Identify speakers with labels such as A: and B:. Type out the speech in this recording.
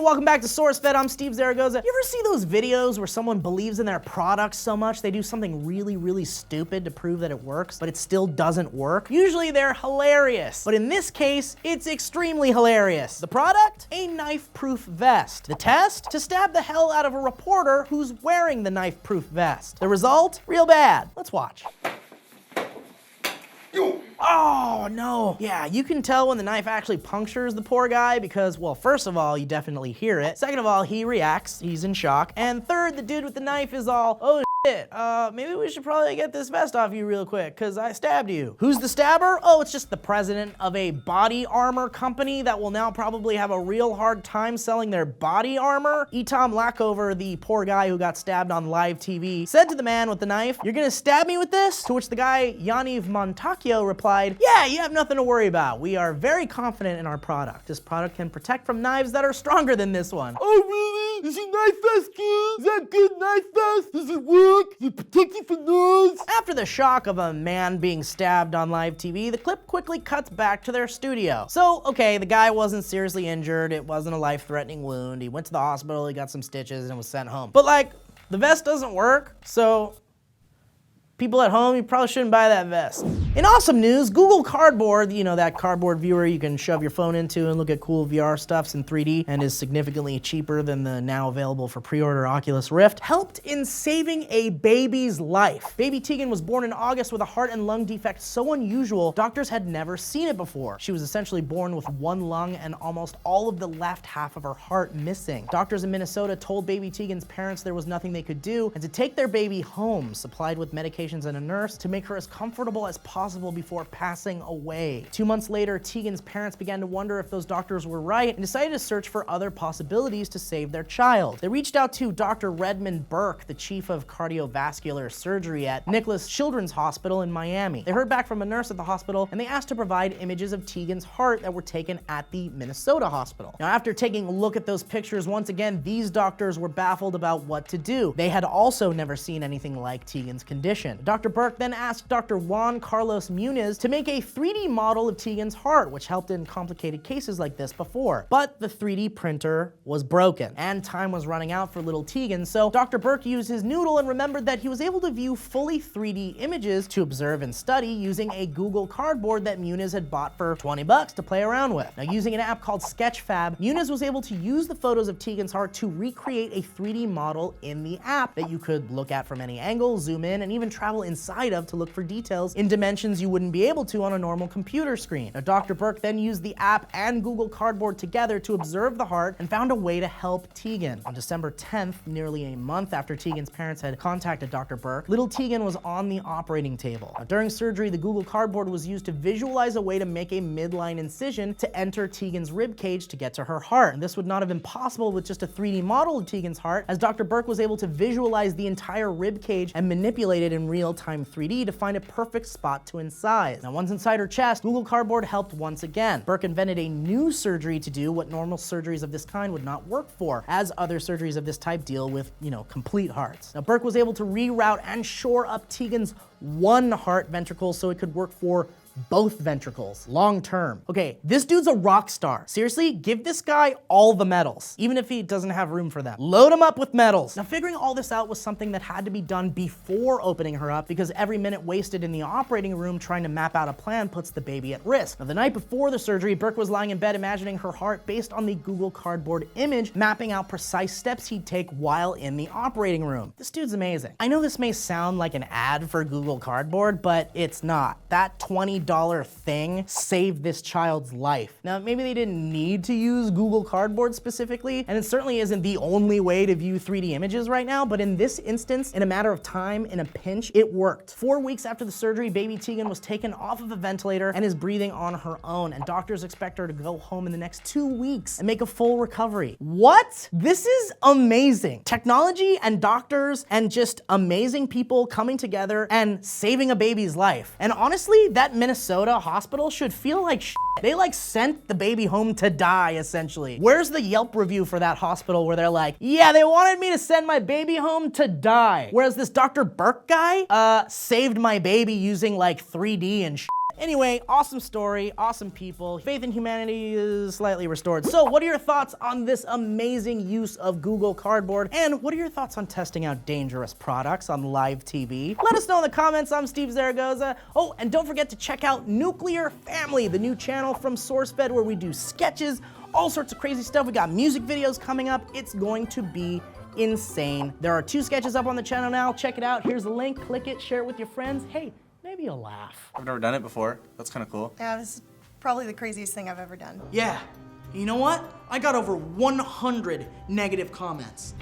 A: welcome back to SourceFed. I'm Steve Zaragoza. You ever see those videos where someone believes in their product so much they do something really stupid to prove that it works, but it still doesn't work? Usually they're hilarious, but in this case, it's extremely hilarious. The product? A knife-proof vest. The test? To stab the hell out of a reporter who's wearing the knife-proof vest. The result? Real bad. Let's watch. Oh no. Yeah, you can tell when the knife actually punctures the poor guy because, well, first of all, you definitely hear it. Second of all, he reacts, he's in shock. And third, the dude with the knife is all, oh shit, maybe we should probably get this vest off you real quick because I stabbed you. Who's the stabber? Oh, it's just the president of a body armor company that will now probably have a real hard time selling their body armor. Tom Lackover, the poor guy who got stabbed on live TV, said to the man with the knife, "You're gonna stab me with this?" To which the guy, Yaniv Montacchio, replied, "Yeah, you have nothing to worry about. We are very confident in our product. This product can protect from knives that are stronger than this one."
B: Oh really? Is your knife vest good? Is that good knife vest? Does it work? Is it protecting from knives?
A: After the shock of a man being stabbed on live TV, the clip quickly cuts back to their studio. So, okay, the guy wasn't seriously injured. It wasn't a life-threatening wound. He went to the hospital, he got some stitches, and was sent home. But like, the vest doesn't work, so people at home, you probably shouldn't buy that vest. In awesome news, Google Cardboard, you know, that cardboard viewer you can shove your phone into and look at cool VR stuffs in 3D and is significantly cheaper than the now available for pre-order Oculus Rift, helped in saving a baby's life. Baby Tegan was born in August with a heart and lung defect so unusual, doctors had never seen it before. She was essentially born with one lung and almost all of the left half of her heart missing. Doctors in Minnesota told baby Tegan's parents there was nothing they could do and to take their baby home, supplied with medications and a nurse to make her as comfortable as possible before passing away. 2 months later, Tegan's parents began to wonder if those doctors were right and decided to search for other possibilities to save their child. They reached out to Dr. Redmond Burke, the chief of cardiovascular surgery at Nicholas Children's Hospital in Miami. They heard back from a nurse at the hospital and they asked to provide images of Tegan's heart that were taken at the Minnesota hospital. Now, after taking a look at those pictures, once again, these doctors were baffled about what to do. They had also never seen anything like Tegan's condition. Dr. Burke then asked Dr. Juan Carlos Muniz to make a 3D model of Tegan's heart, which helped in complicated cases like this before. But the 3D printer was broken, and time was running out for little Tegan, so Dr. Burke used his noodle and remembered that he was able to view fully 3D images to observe and study using a Google Cardboard that Muniz had bought for 20 bucks to play around with. Now, using an app called Sketchfab, Muniz was able to use the photos of Tegan's heart to recreate a 3D model in the app that you could look at from any angle, zoom in, and even travel inside of to look for details in dimensions you wouldn't be able to on a normal computer screen. Now, Dr. Burke then used the app and Google Cardboard together to observe the heart and found a way to help Tegan. On December 10th, nearly a month after Tegan's parents had contacted Dr. Burke, little Tegan was on the operating table. Now, during surgery, the Google Cardboard was used to visualize a way to make a midline incision to enter Tegan's rib cage to get to her heart. And this would not have been possible with just a 3D model of Tegan's heart, as Dr. Burke was able to visualize the entire rib cage and manipulate it in real-time 3D to find a perfect spot to incise. Now, once inside her chest, Google Cardboard helped once again. Burke invented a new surgery to do what normal surgeries of this kind would not work for, as other surgeries of this type deal with, complete hearts. Now, Burke was able to reroute and shore up Tegan's one heart ventricle so it could work for both ventricles, long term. Okay, this dude's a rock star. Seriously, give this guy all the medals, even if he doesn't have room for them. Load him up with medals. Now, figuring all this out was something that had to be done before opening her up because every minute wasted in the operating room trying to map out a plan puts the baby at risk. Now, the night before the surgery, Burke was lying in bed imagining her heart based on the Google Cardboard image, mapping out precise steps he'd take while in the operating room. This dude's amazing. I know this may sound like an ad for Google Cardboard, but it's not. That $20 thing saved this child's life. Now, maybe they didn't need to use Google Cardboard specifically, and it certainly isn't the only way to view 3D images right now, but in this instance, in a matter of time, in a pinch, it worked. 4 weeks after the surgery, baby Tegan was taken off of a ventilator and is breathing on her own, and doctors expect her to go home in the next 2 weeks and make a full recovery. What? This is amazing. Technology and doctors and just amazing people coming together and saving a baby's life. And honestly, that Minnesota hospital should feel like shit. They sent the baby home to die, essentially. Where's the Yelp review for that hospital where they're like, yeah, they wanted me to send my baby home to die. Whereas this Dr. Burke guy, saved my baby using 3D and shit. Anyway, awesome story, awesome people. Faith in humanity is slightly restored. So what are your thoughts on this amazing use of Google Cardboard? And what are your thoughts on testing out dangerous products on live TV? Let us know in the comments. I'm Steve Zaragoza. Oh, and don't forget to check out Nuclear Family, the new channel from SourceFed where we do sketches, all sorts of crazy stuff. We got music videos coming up. It's going to be insane. There are 2 sketches up on the channel now. Check it out. Here's the link. Click it, share it with your friends. Hey, maybe you'll laugh.
C: I've never done it before. That's kind of cool.
D: Yeah, this is probably the craziest thing I've ever done.
A: Yeah. You know what? I got over 100 negative comments.